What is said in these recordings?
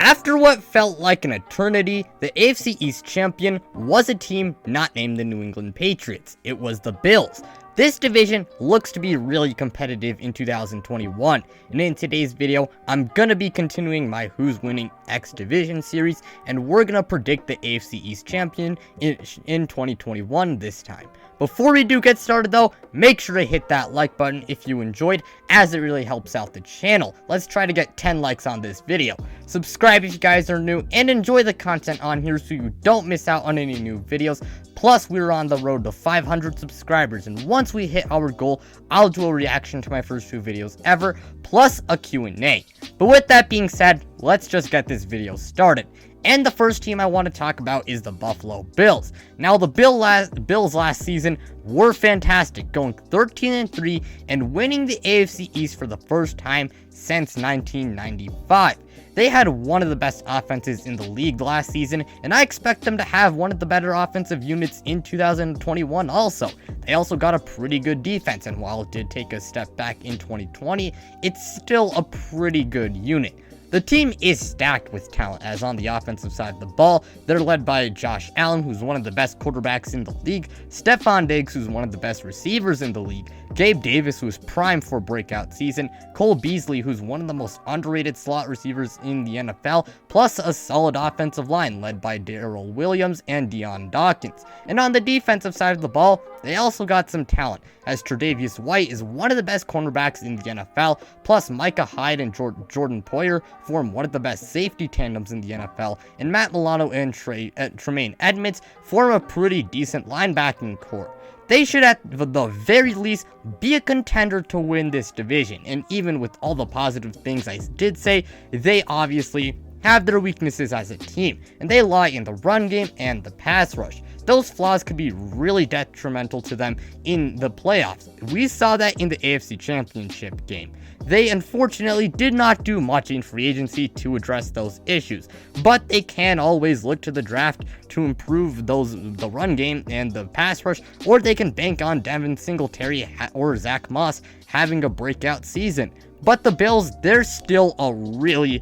After what felt like an eternity, the AFC East champion was a team not named the New England Patriots. It was the Bills. This division looks to be really competitive in 2021, and in today's video, I'm gonna be continuing my Who's Winning X Division series, and we're gonna predict the AFC East champion in 2021 this time. Before we do get started though, make sure to hit that like button if you enjoyed, as it really helps out the channel. Let's try to get 10 likes on this video. Subscribe if you guys are new, and enjoy the content on here so you don't miss out on any new videos. Plus, we're on the road to 500 subscribers, and once we hit our goal, I'll do a reaction to my first 2 videos ever, plus a Q&A. But with that being said, let's just get this video started. And the first team I want to talk about is the Buffalo Bills. Now, the Bills last season were fantastic, going 13-3 and winning the AFC East for the first time since 1995. They had one of the best offenses in the league last season, and I expect them to have one of the better offensive units in 2021 also. They also got a pretty good defense, and while it did take a step back in 2020, it's still a pretty good unit. The team is stacked with talent, as on the offensive side of the ball, they're led by Josh Allen, who's one of the best quarterbacks in the league, Stephon Diggs, who's one of the best receivers in the league, Gabe Davis, who is primed for a breakout season, Cole Beasley, who's one of the most underrated slot receivers in the NFL, plus a solid offensive line led by Darrell Williams and Deion Dawkins. And on the defensive side of the ball, they also got some talent, as Tre'Davious White is one of the best cornerbacks in the NFL, plus Micah Hyde and Jordan Poyer form one of the best safety tandems in the NFL, and Matt Milano and Tremaine Edmonds form a pretty decent linebacking core. They should at the very least be a contender to win this division, and even with all the positive things I did say, they obviously have their weaknesses as a team, and they lie in the run game and the pass rush. Those flaws could be really detrimental to them in the playoffs. We saw that in the AFC Championship game. They unfortunately did not do much in free agency to address those issues, but they can always look to the draft to improve the run game and the pass rush, or they can bank on Devin Singletary or Zach Moss having a breakout season. But the Bills, they're still a really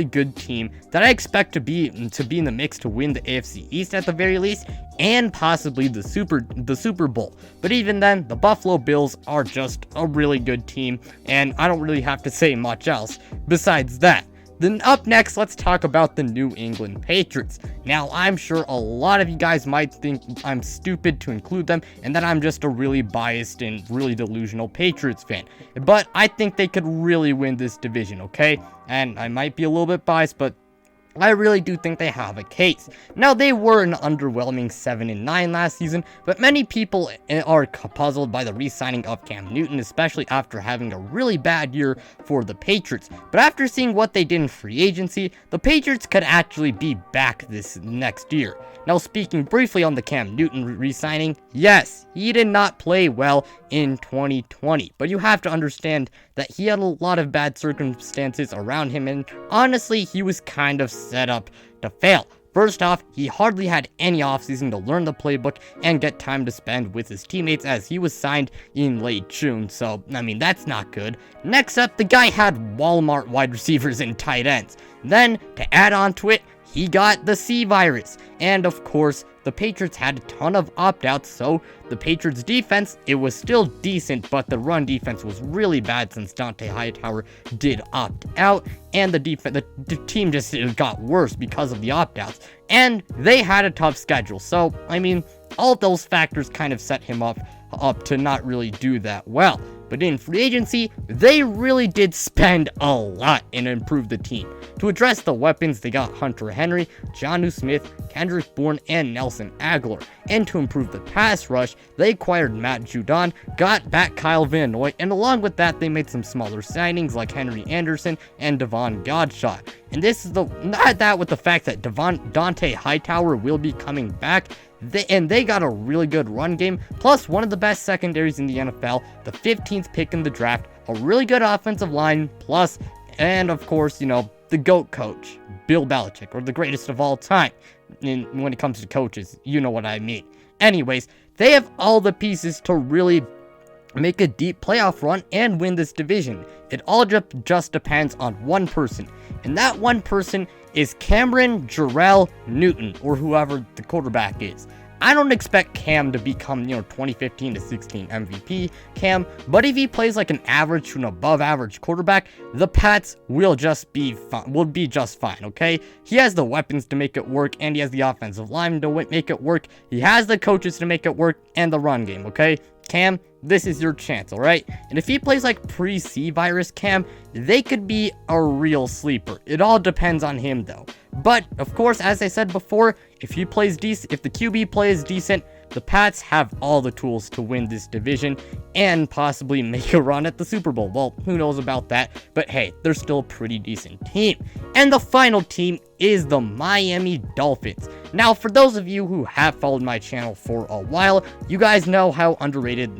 good team that I expect to be in the mix to win the AFC East at the very least, and possibly the Super Bowl. But even then, the Buffalo Bills are just a really good team, and I don't really have to say much else besides that. Then up next, let's talk about the New England Patriots. Now, I'm sure a lot of you guys might think I'm stupid to include them, and that I'm just a really biased and really delusional Patriots fan. But I think they could really win this division, okay? And I might be a little bit biased, but I really do think they have a case. Now, they were an underwhelming 7-9 last season, but many people are puzzled by the re-signing of Cam Newton, especially after having a really bad year for the Patriots. But after seeing what they did in free agency, the Patriots could actually be back this next year. Now, speaking briefly on the Cam Newton re-signing, yes, he did not play well in 2020, but you have to understand that he had a lot of bad circumstances around him, and honestly, he was kind of set up to fail. First off, he hardly had any offseason to learn the playbook and get time to spend with his teammates, as he was signed in late June, so, I mean, that's not good. Next up, the guy had Walmart wide receivers and tight ends. Then, to add on to it, he got the C virus, and of course, the Patriots had a ton of opt-outs, so the Patriots defense, it was still decent, but the run defense was really bad since Dante Hightower did opt out, and the team just got worse because of the opt-outs, and they had a tough schedule. So, I mean, all those factors kind of set him up to not really do that well. But in free agency, they really did spend a lot and improve the team. To address the weapons, they got Hunter Henry, Jonnu Smith, Kendrick Bourne, and Nelson Aguilar. And to improve the pass rush, they acquired Matt Judon, got back Kyle Van Noy, and along with that, they made some smaller signings like Henry Anderson and Devon Godshot. And this is not that with the fact that Dante Hightower will be coming back. They got a really good run game, plus one of the best secondaries in the NFL, the 15th pick in the draft, a really good offensive line, plus, and of course, you know, the GOAT coach, Bill Belichick, or the greatest of all time. When it comes to coaches, you know what I mean. Anyways, they have all the pieces to really make a deep playoff run and win this division. It all just depends on one person, and that one person is Cameron Jarrell Newton, or whoever the quarterback is. I don't expect Cam to become, 2015 to 16 MVP Cam, but if he plays like an average to an above average quarterback, the Pats will be just fine, okay? He has the weapons to make it work, and he has the offensive line to make it work. He has the coaches to make it work, and the run game, okay? Cam, this is your chance, alright? And if he plays like pre-C virus Cam, they could be a real sleeper. It all depends on him though. But, of course, as I said before, if the QB plays decent, the Pats have all the tools to win this division and possibly make a run at the Super Bowl. Well, who knows about that, but hey, they're still a pretty decent team. And the final team is the Miami Dolphins. Now, for those of you who have followed my channel for a while, you guys know how underrated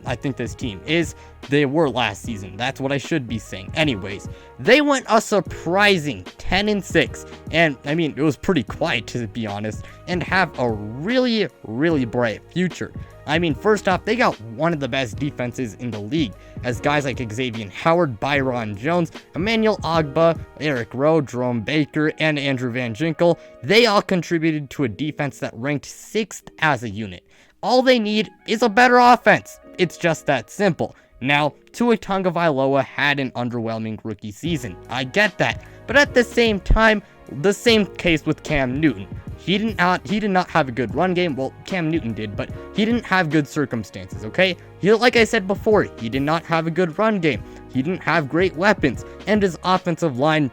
I think this team is. They were last season. That's what I should be saying. Anyways, they went a surprising 10-6, and I mean, it was pretty quiet to be honest, and have a really, really bright future. I mean, first off, they got one of the best defenses in the league, as guys like Xavier Howard, Byron Jones, Emmanuel Ogbah, Eric Rowe, Jerome Baker, and Andrew Van Ginkel, they all contributed to a defense that ranked 6th as a unit. All they need is a better offense. It's just that simple. Now, Tua Tagovailoa had an underwhelming rookie season. I get that. But at the same time, the same case with Cam Newton. He did not have a good run game. Well, Cam Newton did, but he didn't have good circumstances, okay? Like I said before, he did not have a good run game. He didn't have great weapons. And his offensive line,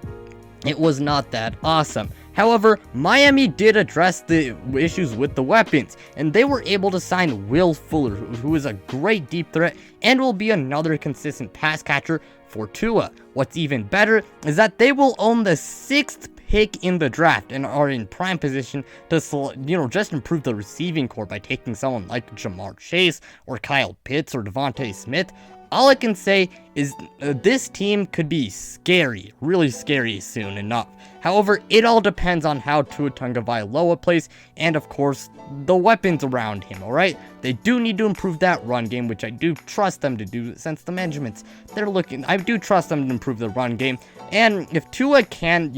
it was not that awesome. However, Miami did address the issues with the weapons, and they were able to sign Will Fuller, who is a great deep threat and will be another consistent pass catcher for Tua. What's even better is that they will own the 6th pick in the draft and are in prime position to, just improve the receiving core by taking someone like Jamar Chase or Kyle Pitts or Devontae Smith. All I can say is this team could be scary, really scary soon enough. However, it all depends on how Tua Tagovailoa plays and, of course, the weapons around him, alright? They do need to improve that run game, which I do trust them to do since the management's I do trust them to improve the run game. And if Tua can,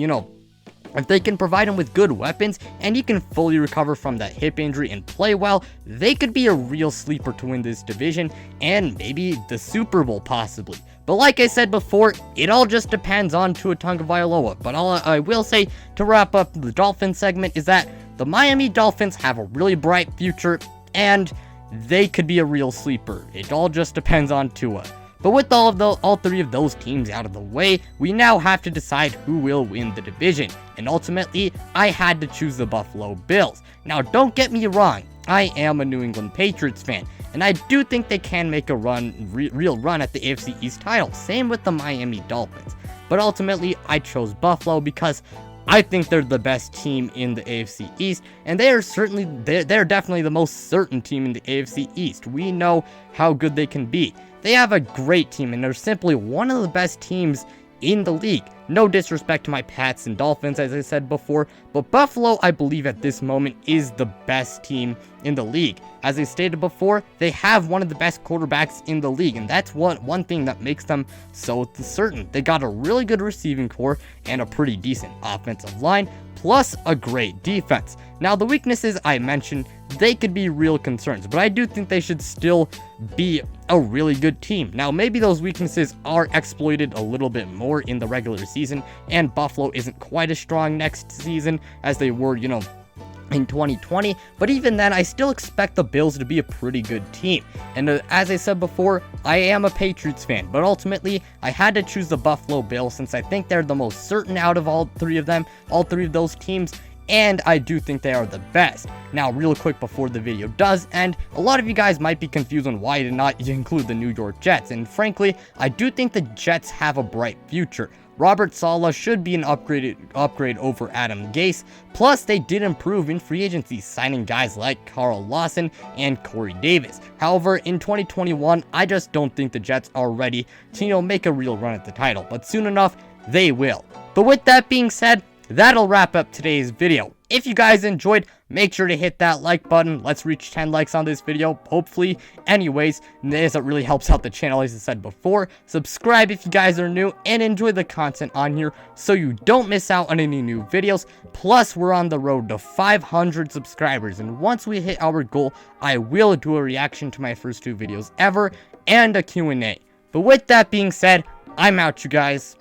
if they can provide him with good weapons and he can fully recover from that hip injury and play well, they could be a real sleeper to win this division and maybe the Super Bowl possibly. But like I said before, it all just depends on Tua Tagovailoa. But all I will say to wrap up the Dolphins segment is that the Miami Dolphins have a really bright future and they could be a real sleeper. It all just depends on Tua. But with all three of those teams out of the way, we now have to decide who will win the division. And ultimately, I had to choose the Buffalo Bills. Now, don't get me wrong, I am a New England Patriots fan, and I do think they can make a real run at the AFC East title. Same with the Miami Dolphins. But ultimately, I chose Buffalo because I think they're the best team in the AFC East, and they're definitely the most certain team in the AFC East. We know how good they can be. They have a great team, and they're simply one of the best teams in the league. No disrespect to my Pats and Dolphins, as I said before, but Buffalo, I believe at this moment, is the best team in the league. As I stated before, they have one of the best quarterbacks in the league, and that's one thing that makes them so certain. They got a really good receiving core and a pretty decent offensive line, plus a great defense. Now, the weaknesses I mentioned, they could be real concerns, but I do think they should still be a really good team. Now, maybe those weaknesses are exploited a little bit more in the regular season, and Buffalo isn't quite as strong next season as they were, in 2020, but even then, I still expect the Bills to be a pretty good team. And as I said before, I am a Patriots fan, but ultimately, I had to choose the Buffalo Bills since I think they're the most certain out of all three of those teams, and I do think they are the best. Now, real quick before the video does end, a lot of you guys might be confused on why I did not include the New York Jets, and frankly, I do think the Jets have a bright future. Robert Saleh should be an upgrade over Adam Gase, plus they did improve in free agency, signing guys like Carl Lawson and Corey Davis. However, in 2021, I just don't think the Jets are ready to, make a real run at the title, but soon enough, they will. But with that being said, that'll wrap up today's video. If you guys enjoyed, make sure to hit that like button. Let's reach 10 likes on this video, hopefully. Anyways, this really helps out the channel, as I said before. Subscribe if you guys are new, and enjoy the content on here so you don't miss out on any new videos. Plus, we're on the road to 500 subscribers, and once we hit our goal, I will do a reaction to my first 2 videos ever, and a Q&A. But with that being said, I'm out, you guys.